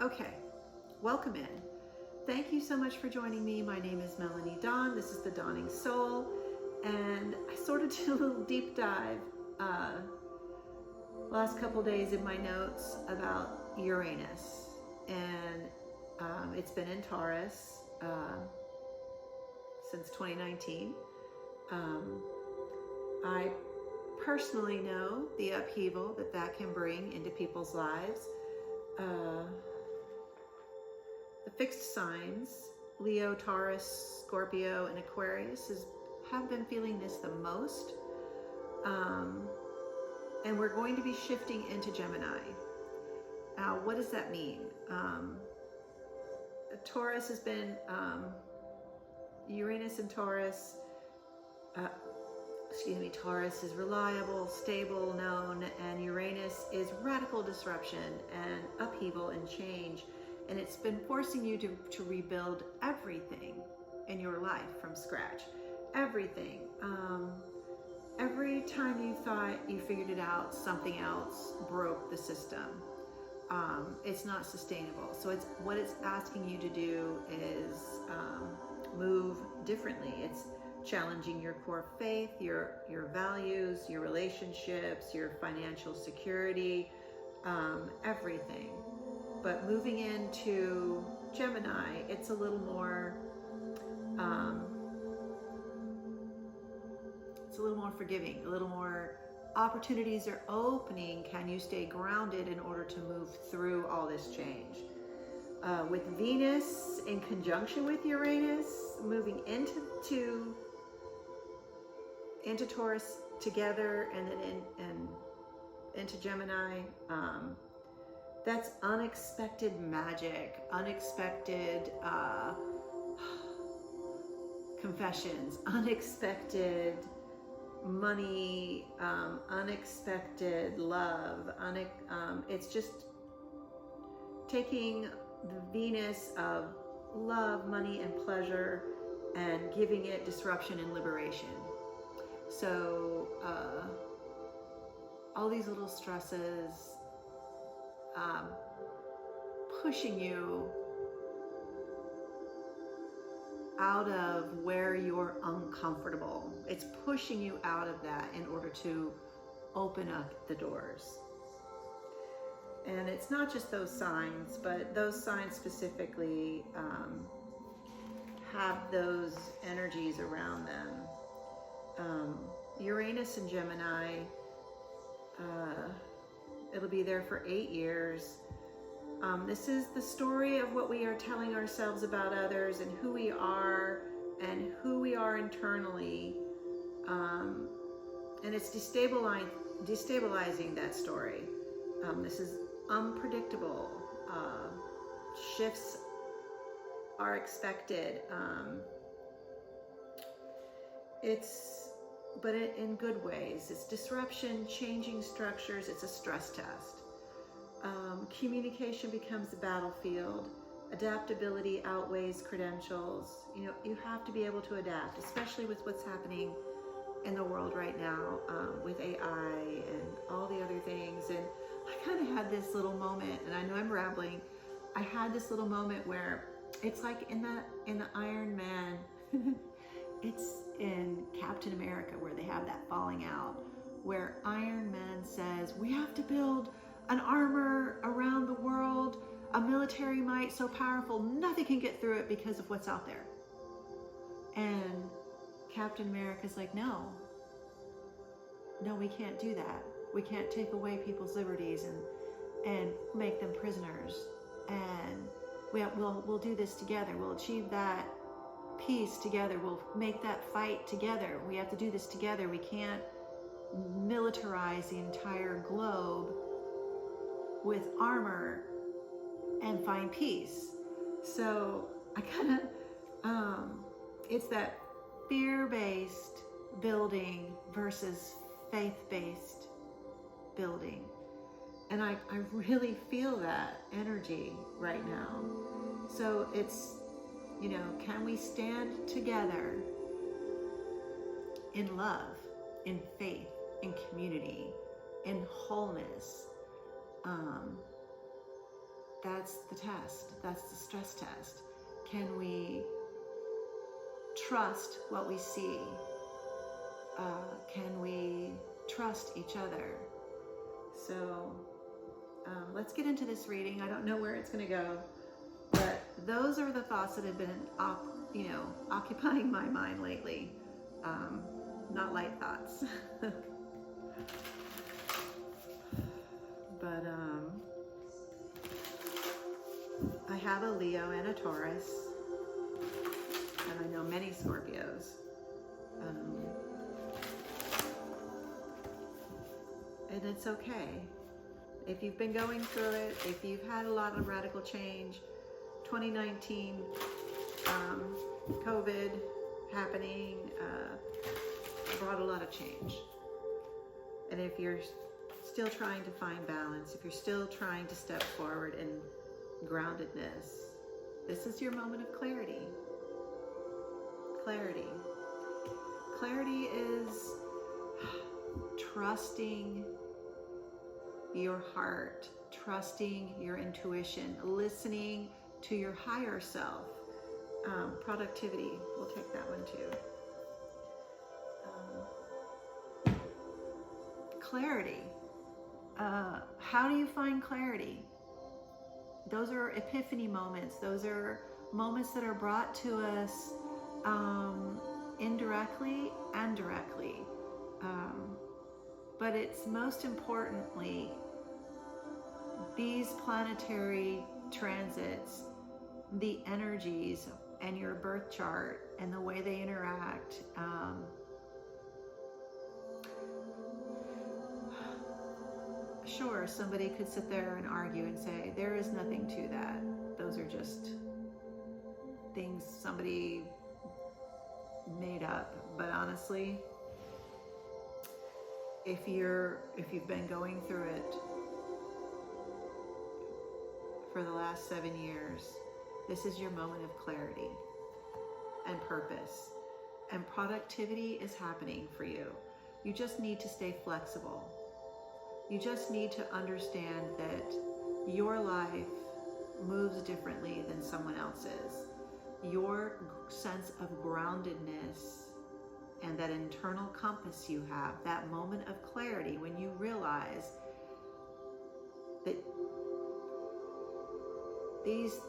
Okay, welcome in. Thank you so much for joining me. My name is Melanie Dawn. This is The Dawning Soul, and I sort of did a little deep dive last couple days in my notes about Uranus, and it's been in Taurus since 2019. I personally know the upheaval that can bring into people's lives. The fixed signs, Leo, Taurus, Scorpio, and Aquarius have been feeling this the most. And we're going to be shifting into Gemini. Now, what does that mean? Taurus has been, Uranus and Taurus, Taurus is reliable, stable, known, and Uranus is radical disruption and upheaval and change. And it's been forcing you to rebuild everything in your life from scratch. Everything. Every time you thought you figured it out, something else broke the system. It's not sustainable. So what it's asking you to do is move differently. It's challenging your core faith, your values, your relationships, your financial security, everything. But moving into Gemini, it's a little more forgiving, a little more opportunities are opening. Can you stay grounded in order to move through all this change? With Venus in conjunction with Uranus, moving into Taurus together, and then into Gemini, that's unexpected magic, unexpected confessions, unexpected money, unexpected love. It's just taking the Venus of love, money, and pleasure and giving it disruption and liberation. So all these little stresses, pushing you out of where you're uncomfortable. It's pushing you out of that in order to open up the doors. And it's not just those signs, but those signs specifically have those energies around them. Uranus and Gemini, it'll be there for 8 years. This is the story of what we are telling ourselves about others and who we are internally. And it's destabilizing that story. This is unpredictable. Shifts are expected. But in good ways. It's disruption, changing structures. It's a stress test. Communication becomes the battlefield. Adaptability outweighs credentials. You have to be able to adapt, especially with what's happening in the world right now, with AI and all the other things. And I kind of had this little moment, and I know I'm rambling. I had this little moment where it's like in the Iron Man, it's in Captain America where they have that falling out, where Iron Man says, we have to build an armor around the world, a military might so powerful, nothing can get through it because of what's out there. And Captain America's like, no, we can't do that. We can't take away people's liberties and make them prisoners. And we'll do this together. We'll achieve that peace together. We'll make that fight together. We have to do this together. We can't militarize the entire globe with armor and find peace. So I kind of, it's that fear-based building versus faith-based building. And I really feel that energy right now. So it's, can we stand together in love, in faith, in community, in wholeness? that's the test. That's the stress test. Can we trust what we see? Can we trust each other? So let's get into this reading. I don't know where it's going to go, but those are the thoughts that have been, occupying my mind lately. Not light thoughts. But I have a Leo and a Taurus, and I know many Scorpios. And it's okay. If you've been going through it, if you've had a lot of radical change, 2019, COVID happening, brought a lot of change. And if you're still trying to find balance, if you're still trying to step forward in groundedness, this is your moment of clarity. Clarity. Clarity is trusting your heart, trusting your intuition, listening to your higher self. Productivity, we'll take that one too. Clarity. How do you find clarity? Those are epiphany moments. Those are moments that are brought to us indirectly and directly. But it's most importantly, these planetary transits, the energies and your birth chart and the way they interact. Sure, somebody could sit there and argue and say, there is nothing to that. Those are just things somebody made up. But honestly, if you've been going through it for the last 7 years, this is your moment of clarity and purpose. And productivity is happening for you. You just need to stay flexible. You just need to understand that your life moves differently than someone else's. Your sense of groundedness and that internal compass you have, that moment of clarity when you realize that these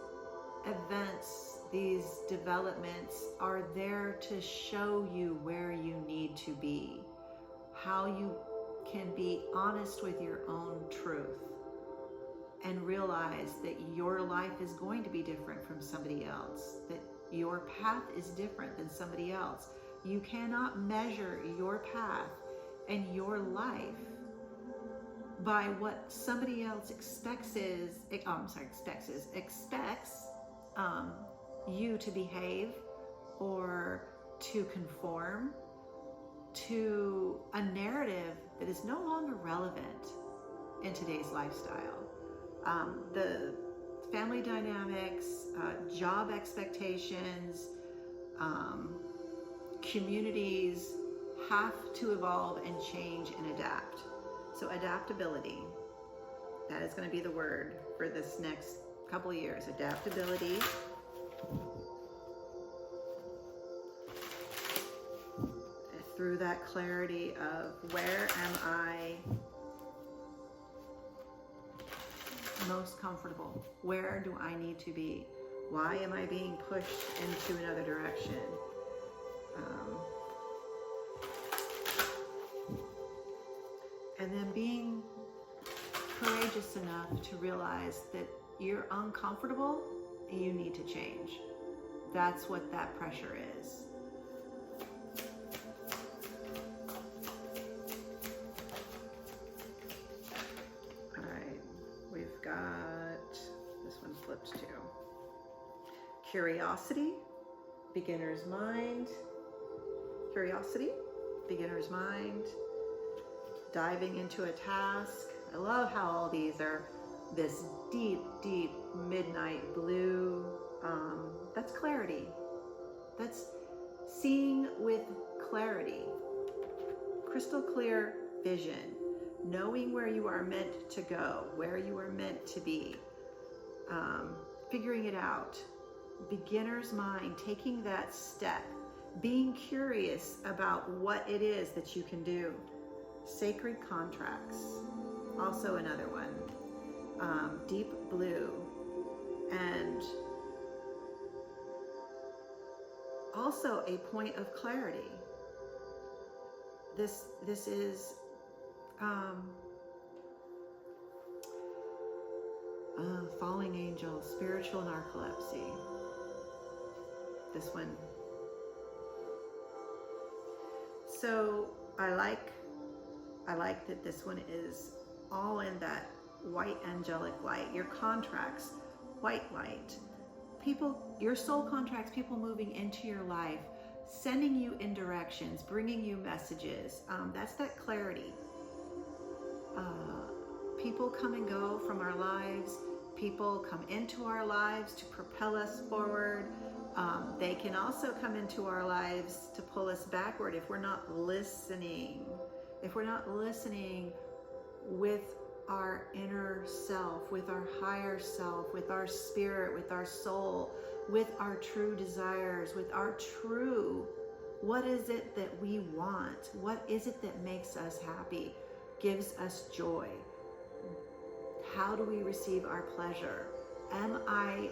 events, these developments are there to show you where you need to be, how you can be honest with your own truth and realize that your life is going to be different from somebody else, that your path is different than somebody else. You cannot measure your path and your life by what somebody else expects you to behave or to conform to a narrative that is no longer relevant in today's lifestyle. The family dynamics, job expectations, communities have to evolve and change and adapt. So adaptability, that is going to be the word for this next couple of years. Adaptability. Through that clarity of where am I most comfortable? Where do I need to be? Why am I being pushed into another direction? And then being courageous enough to realize that you're uncomfortable and you need to change. That's what that pressure is. All right, we've got, this one flips too. Curiosity, beginner's mind. Curiosity, beginner's mind. Diving into a task. I love how all these are this deep, deep midnight blue. That's clarity. That's seeing with clarity. Crystal clear vision. Knowing where you are meant to go, where you are meant to be. figuring it out. Beginner's mind, taking that step, being curious about what it is that you can do. Sacred contracts, also another one. Deep blue, and also a point of clarity. This is falling angel, spiritual narcolepsy. This one. So I like that this one is all in that white angelic light. Your contracts, white light. People, your soul contracts, people moving into your life, sending you in directions, bringing you messages. That's that clarity. People come and go from our lives. People come into our lives to propel us forward. They can also come into our lives to pull us backward if we're not listening. If we're not listening with our inner self, with our higher self, with our spirit, with our soul, with our true desires, with our true, what is it that we want? What is it that makes us happy, gives us joy? How do we receive our pleasure? Am I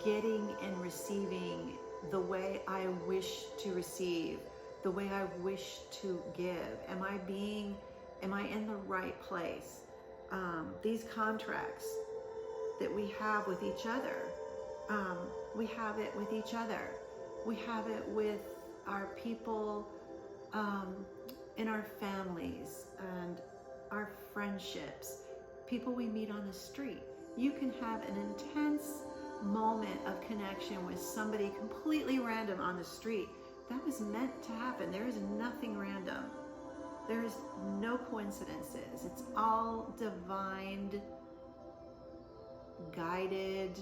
getting and receiving the way I wish to receive, the way I wish to give? Am I in the right place? These contracts that we have with each other, we have it with each other. We have it with our people, in our families and our friendships, people we meet on the street. You can have an intense moment of connection with somebody completely random on the street. That was meant to happen. There is nothing random. There is no coincidences. It's all divine, guided,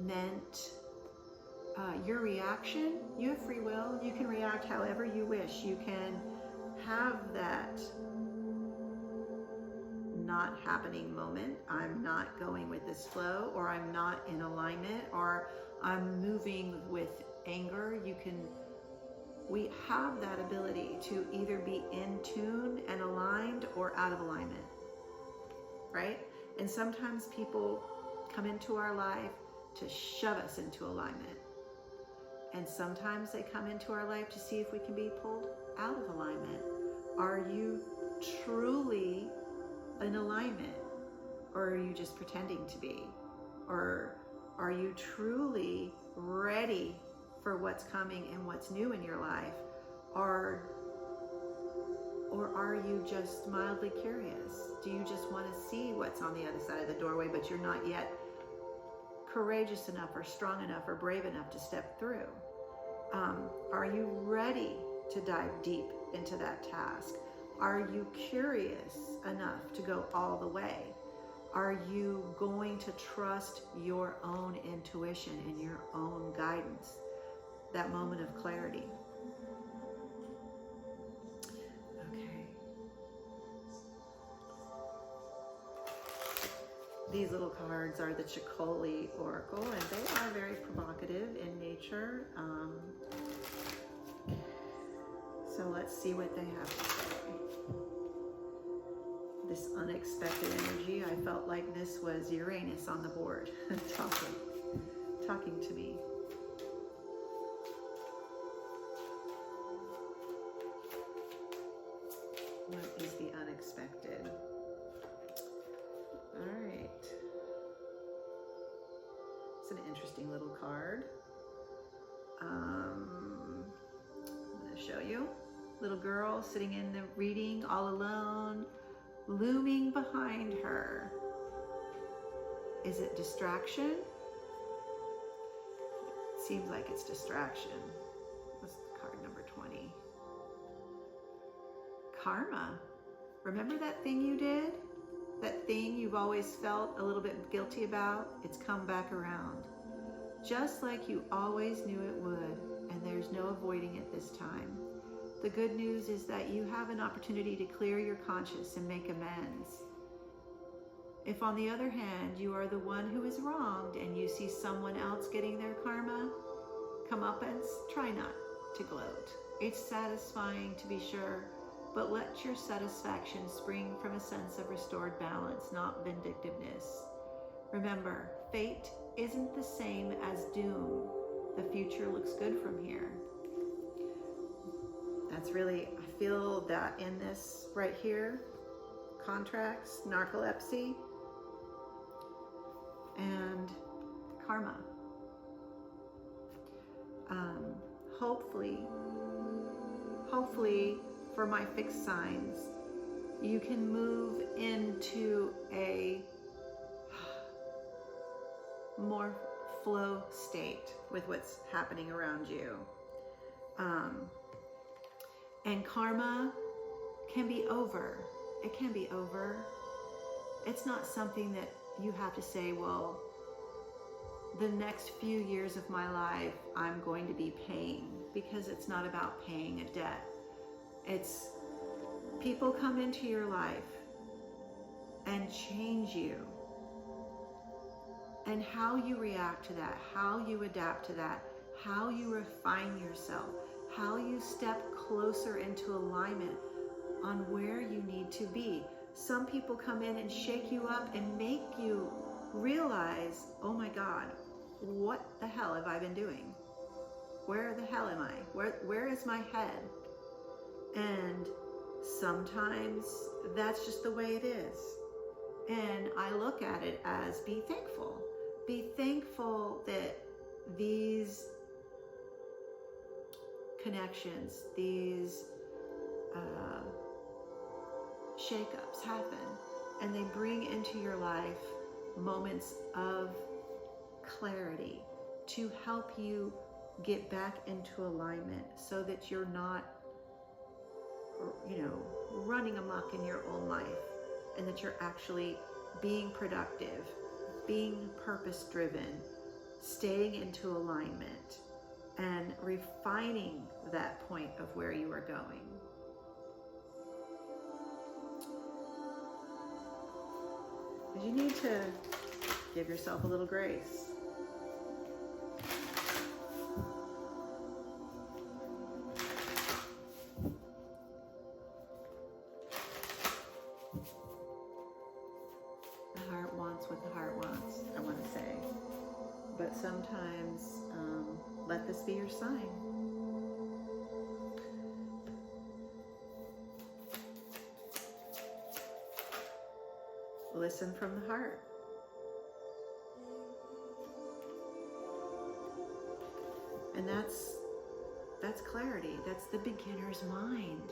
meant. Your reaction, you have free will. You can react however you wish. You can have that not happening moment. I'm not going with this flow, or I'm not in alignment, or I'm moving with anger. We have that ability to either be in tune and aligned or out of alignment, right? And sometimes people come into our life to shove us into alignment. And sometimes they come into our life to see if we can be pulled out of alignment. Are you truly in alignment? Or are you just pretending to be? Or are you truly ready for what's coming and what's new in your life? Or are you just mildly curious? Do you just want to see what's on the other side of the doorway, but you're not yet courageous enough or strong enough or brave enough to step through? Are you ready to dive deep into that task? Are you curious enough to go all the way? Are you going to trust your own intuition and your own guidance? That moment of clarity. Okay. These little cards are the Chicoli Oracle, and they are very provocative in nature. So let's see what they have to say. This unexpected energy, I felt like this was Uranus on the board, talking to me. What is the unexpected? All right. It's an interesting little card. I'm going to show you. Little girl sitting in the reading all alone, looming behind her. Is it distraction? It seems like it's distraction. What's card number 20? Karma. Remember that thing you did? That thing you've always felt a little bit guilty about? It's come back around. Just like you always knew it would, and there's no avoiding it this time. The good news is that you have an opportunity to clear your conscience and make amends. If on the other hand, you are the one who is wronged and you see someone else getting their karma comeuppance, try not to gloat. It's satisfying to be sure, but let your satisfaction spring from a sense of restored balance, not vindictiveness. Remember, fate isn't the same as doom. The future looks good from here. That's really, I feel that in this right here, contracts, narcolepsy, and karma. Hopefully for my fixed signs, you can move into a more flow state with what's happening around you. And karma can be over. It can be over. It's not something that you have to say, well, the next few years of my life, I'm going to be paying, because it's not about paying a debt. It's people come into your life and change you. And how you react to that, how you adapt to that, how you refine yourself, how you step closer into alignment on where you need to be. Some people come in and shake you up and make you realize, oh my God, what the hell have I been doing? Where the hell am I? Where is my head? And sometimes that's just the way it is. And I look at it as be thankful. Be thankful that these connections, these shakeups happen, and they bring into your life moments of clarity to help you get back into alignment, so that you're not, running amok in your own life, and that you're actually being productive, being purpose-driven, staying into alignment, and refining that point of where you are going. You need to give yourself a little grace. The heart wants what the heart wants, I want to say. But sometimes, let this be your sign. Listen from the heart. And that's clarity. That's the beginner's mind.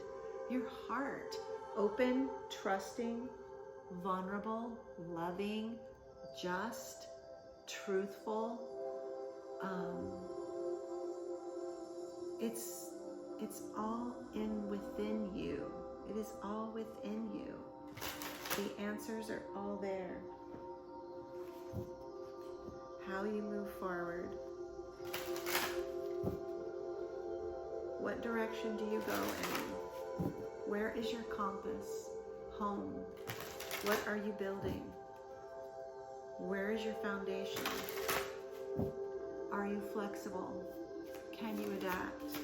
Your heart. Open, trusting, vulnerable, loving, just, truthful. It's all within you. It is all within you. The answers are all there. How you move forward. What direction do you go in? Where is your compass? Home. What are you building? Where is your foundation? Are you flexible? Can you adapt? This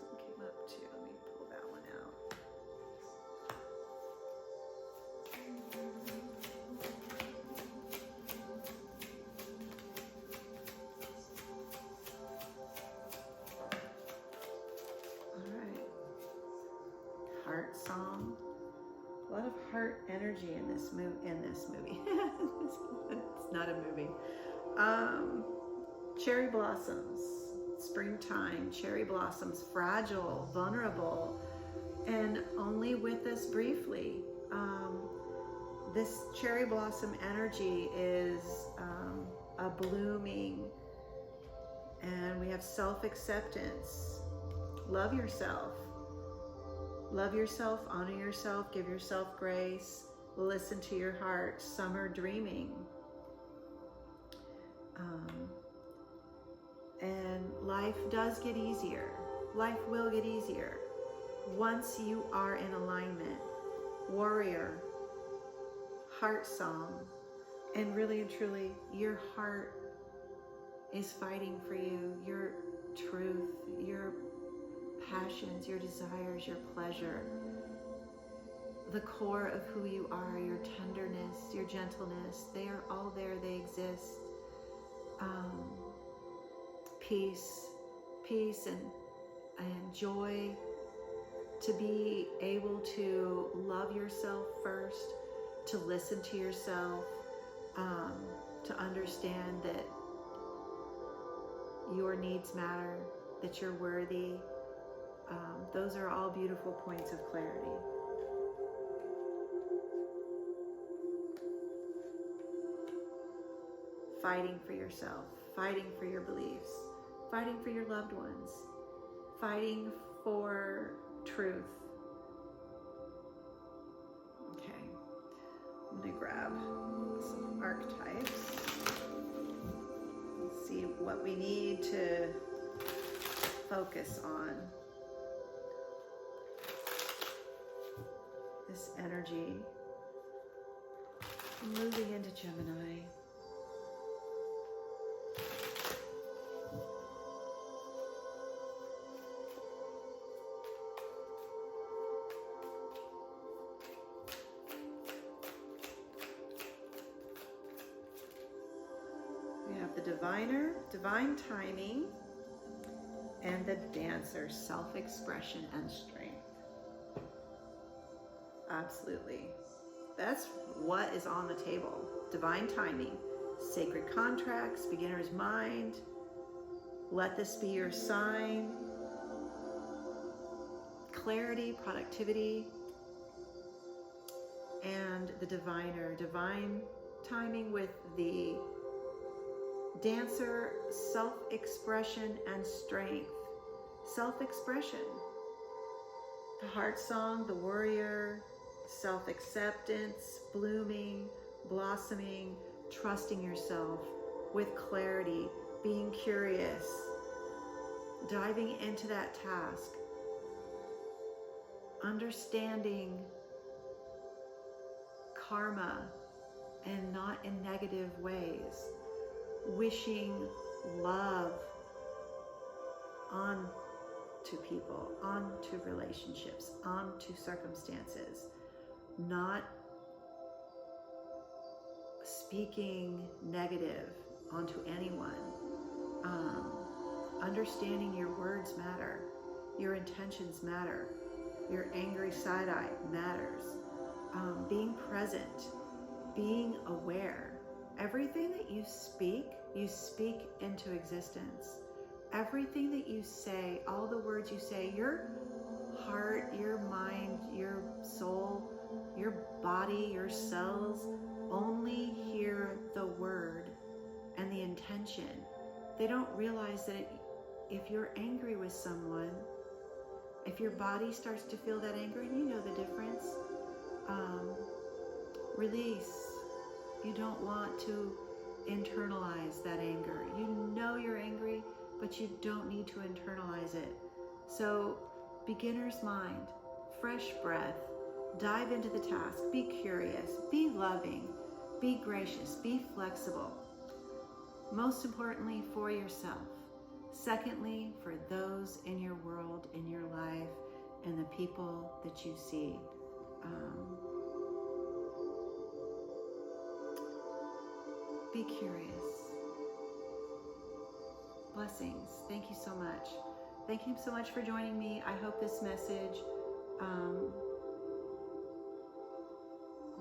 one came up too. Let me pull that one out. All right. Heart song. A lot of heart energy in this movie. It's not a movie. Cherry blossoms, springtime, cherry blossoms, fragile, vulnerable, and only with us briefly. This cherry blossom energy is a blooming, and we have self-acceptance. Love yourself. Love yourself, honor yourself, give yourself grace, listen to your heart, summer dreaming. And life does get easier. Life will get easier once you are in alignment. warrior, heart song. And really and truly, your heart is fighting for you, your truth, your passions, your desires, your pleasure, the core of who you are, your tenderness, your gentleness. They are all there, they exist. Peace, peace and joy, to be able to love yourself first, to listen to yourself, to understand that your needs matter, that you're worthy. Those are all beautiful points of clarity. Fighting for yourself, fighting for your beliefs, fighting for your loved ones, fighting for truth. Okay, I'm gonna grab some archetypes, see what we need to focus on. This energy moving into Gemini. We have the diviner, divine timing, and the dancer, self-expression and strength. Absolutely. That's what is on the table. Divine timing, sacred contracts, beginner's mind, let this be your sign, clarity, productivity, and the diviner, divine timing with the dancer, self-expression and strength. Self-expression, the heart song, the warrior, self-acceptance, blooming, blossoming, trusting yourself with clarity, being curious, diving into that task, understanding karma and not in negative ways, wishing love on to people, onto relationships, onto circumstances, not speaking negative onto anyone. Understanding your words matter, your intentions matter, your angry side-eye matters. Being present, being aware. Everything that you speak into existence. Everything that you say, all the words you say, your heart, your mind, your soul, your body, your cells only hear the word and the intention. They don't realize that if you're angry with someone, if your body starts to feel that anger, and you know the difference, release. You don't want to internalize that anger. You know you're angry, but you don't need to internalize it. So, beginner's mind, fresh breath, dive into the task, be curious, be loving, be gracious, be flexible. Most importantly, for yourself. Secondly, for those in your world, in your life, and the people that you see. Be curious. Blessings. Thank you so much. Thank you so much for joining me. I hope this message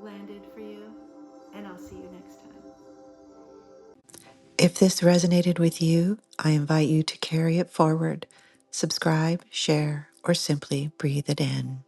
landed for you, and I'll see you next time. If this resonated with you, I invite you to carry it forward, subscribe, share, or simply breathe it in.